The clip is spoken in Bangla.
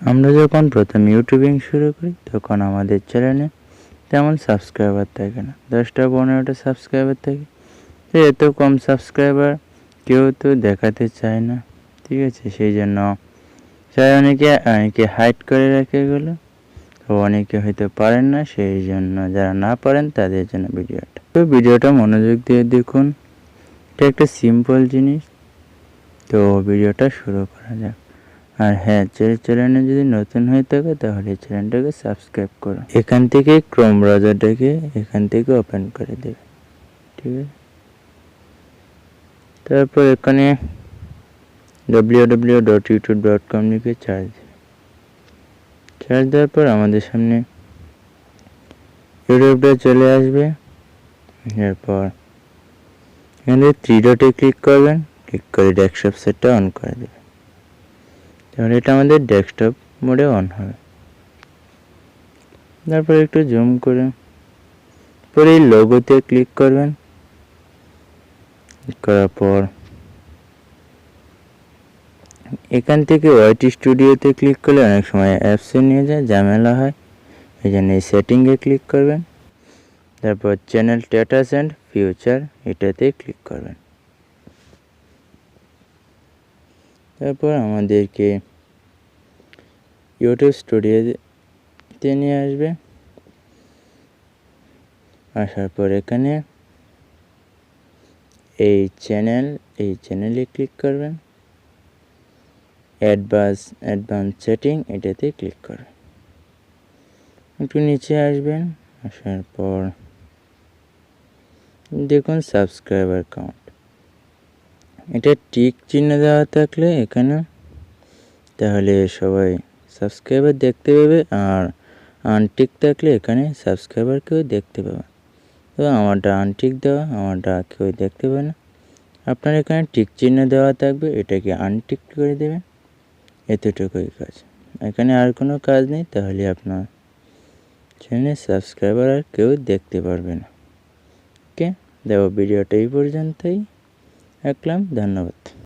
আমরা যখন প্রথম ইউটিউবিং শুরু করি তখন আমাদের চ্যানেলে তেমন সাবস্ক্রাইবার থাকে না, 10-15টা সাবস্ক্রাইবার থাকে। তো এত কম সাবস্ক্রাইবার কেউ তো দেখাতে চায় না, ঠিক আছে? সেই জন্য চাই অনেকে হাইড করে রেখে এগুলো, তো অনেকে হয়তো পারেন না, সেই জন্য যারা না পারেন তাদের জন্য ভিডিওটা মনোযোগ দিয়ে দেখুন। এটা একটা সিম্পল জিনিস, তো ভিডিওটা শুরু করা যাক। আর হ্যাঁ, চ্যানেলে যদি নতুন হয়ে থাকে তাহলে চ্যানেলটাকে সাবস্ক্রাইব করুন। এখান থেকে ক্রোম ব্রাউজারটাকে এখান থেকে ওপেন করে দেবে, ঠিক আছে? তারপর এখানে www.youtube.com লিখে সার্চ দেওয়ার পর আমাদের সামনে ইউটিউবটা চলে আসবে। এরপর এখানে 3 ডটে ক্লিক করবেন, ক্লিক করে ডেস্কটপ সেটটা অন করে দেবেন। তাহলে এটা আমাদের ডেস্কটপ মোডে অন হবে। তারপর একটু জুম করে পরে এই লোগোতে ক্লিক করবেন। করার পর এখান থেকে ওয়াইটি স্টুডিওতে ক্লিক করলে অনেক সময় অ্যাপসে নিয়ে যায়, ঝামেলা হয়। এই জন্য এই সেটিংয়ে ক্লিক করবেন। তারপর চ্যানেল স্ট্যাটাস অ্যান্ড ফিউচার এটাতে ক্লিক করবেন। তারপর আমাদেরকে ইউটিউব স্টুডিওতে নিয়ে আসবে। আসার পর এখানে এই চ্যানেলে ক্লিক করবেন। অ্যাডভান্স সেটিং এটাতে ক্লিক করবেন। একটু নিচে আসবেন, আসার পর দেখুন সাবস্ক্রাইবার কাউন্ট, এটা টিক চিহ্ন দেওয়া থাকলে এখানে তাহলে সবাই সাবস্ক্রাইবার দেখতে পাবে, আর আনটিক থাকলে এখানে সাবস্ক্রাইবার কেউ দেখতে পাবে। তো আমারটা আনটিক দেওয়া, আমারটা কেউ দেখতে পাবে না। আপনার এখানে টিক চিহ্ন দেওয়া থাকবে, এটাকে আনটিক করে দেবেন। এতটুকুই কাজ, এখানে আর কোনো কাজ নেই। তাহলে আপনার চ্যানেলে সাবস্ক্রাইবার আর কেউ দেখতে পারবে না। ওকে, দেখো ভিডিওটা এই পর্যন্তই রাখলাম, ধন্যবাদ।